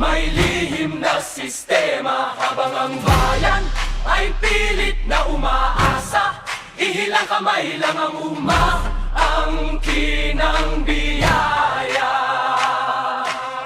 may lihim na sistema. Habang ang bayan ay pilit na umaasa, ihilang kamay lang ang umaangkin ng biyaya.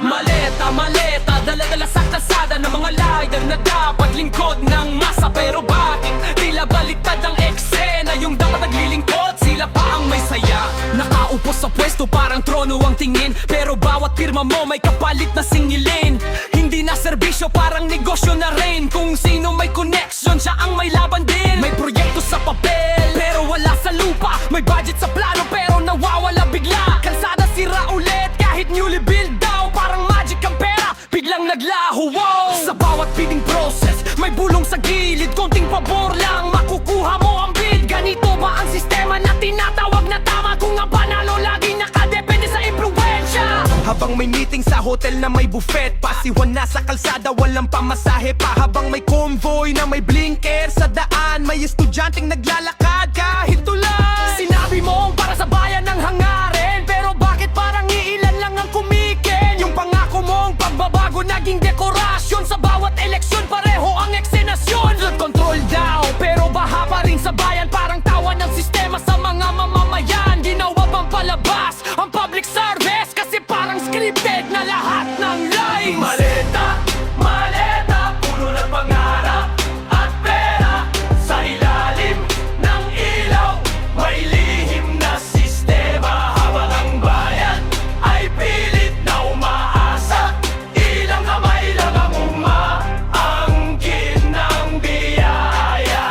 Maleta, maleta, dala-dala sa kalsada ng mga lider na dapat lingkod ng masa. Pero bakit tila baliktad ang eksena? Yung dapat naglilingkod, sila pa ang may saya. Nakaupo sa pwesto parang trono ang tingin, pero bawat pirma mo may kapalit na singilin. Hindi na serbisyo, parang negosyo na rin. Kung sino may connection, siya ang may laban din. May proyekto sa papel, pero wala sa lupa. May budget sa plano, pero nawawala bigla. Kalsada sira ulit, kahit newly build daw. Parang magic ang pera, biglang naglaho, wow! Sa bawat bidding process, may bulong sa gilid. Konting pabor lang, makukuha mo ang bid. Ganito ba ang sistema na tinatawag na tama? Kung ang panalo laging nakadepende sa impluensya. Habang may meeting sa hotel na may buffet, pasiwan na sa kalsada, walang pamasahe pa. Habang may convoy na may blinker sa daan, may estudyanteng naglalakad kahit tulad. Sinabi mo para sa bayan ng hangarin, pero bakit parang iilan lang ang kumikin? Yung pangako mong pagbabago naging dekorasyon. Sa bawat eleksyon pareho ang eksenasyon. Flood control daw, pero baha pa rin sa bayan. Parang tawa ng sistema sa mga mamamayan. Ginawa pang palabas ang public service, kasi parang scripted na lahat ng lies. Maleta, maleta, puno ng pangarap at pera. Sa ilalim ng ilaw, may lihim na sistema. Habang ang bayan ay pilit na umaasa, ilang kamay lang ang umaangkin ng biyaya.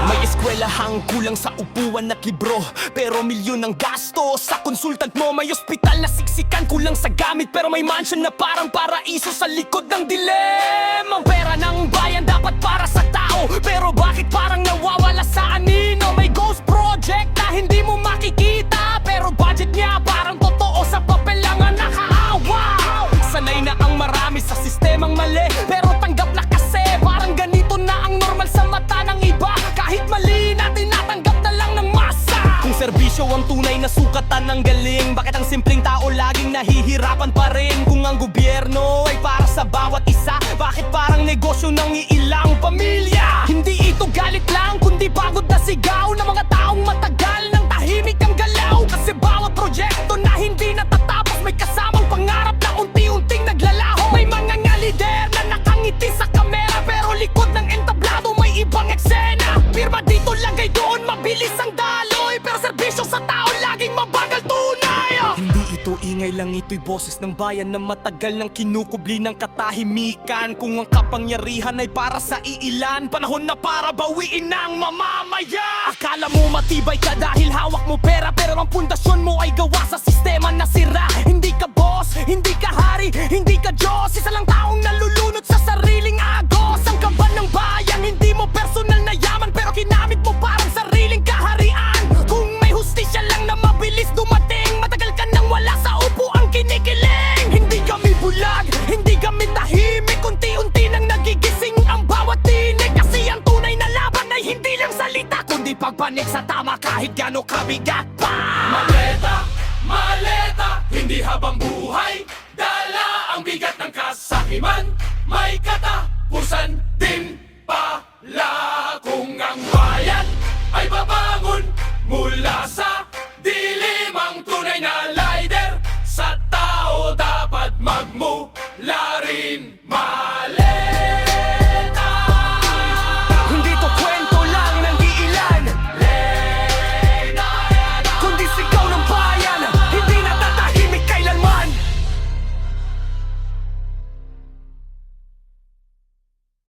May eskwelahang kulang sa upuan at libro, pero milyon ang gasto sa consultant mo. May ospital na siksikan, kulang sa gamit, pero may mansion na parang paraiso sa likod ng dilim. Ang pera ng bayan dapat para sa tao, pero bakit parang nawawala sa anino? May ghost project na hindi mo makikita, pero budget niya parang totoo sa papel lang ang nakaawa. Sanay na ang marami sa sistemang mali, pero tanggap na kasi parang ganito na ang normal sa mata ng iba. Kahit mali na tinatanggap na lang ng masa. Kung serbisyo ang tunay na sukatan ng galing, bakit ang simpleng tao laging nahihirapan pa rin? Kung ang gobyerno ay para sa bawat isa, bakit parang negosyo ng iilang pamilya? Hindi ito galit lang, kundi pagod na sigaw ng mga taong matagal ng tahimik ang galaw. Kasi bawat proyekto na hindi natatapos may kasamang pangarap na unti-unting naglalaho. May mga nga lider na nakangiti sa kamera, pero likod ng entablado may ibang eksena. Pirma dito, lagay doon, mabilis ang daloy, pero serbisyo sa tao laging mabagal tunay. Hindi ito ingay lang, ito'y boses ng bayan na matagal nang kinukubli ng katahimikan. Kung ang kapangyarihan ay para sa iilan, panahon na para bawiin ng mamamaya. Akala mo matibay ka dahil hawak mo pera, pero ang pundasyon mo ay gawa sa sistema na sira. Hindi ka boss, hindi ka hari, hindi ka Diyos, isa lang taong nalulunod sa sariling agos. Ang kaban ng bayan, hindi mo personal na yaman, pero kinamit mo parang sariling kaharian. Kung may hustisya lang na mabilis dumating, matagal ka nang wala sa upo ang kinikiling. Hindi kami bulag, hindi kami tahimik, unti-unti nang nagigising ang bawat tinig. Kasi ang tunay na laban ay hindi lang salita, kundi pagpanik sa tama kahit gano'ng kabigat pa. Maleta, maleta, hindi habang buhay dala ang bigat ng kasakiman. May katapusan din pala kung ang bayan ay babangon mula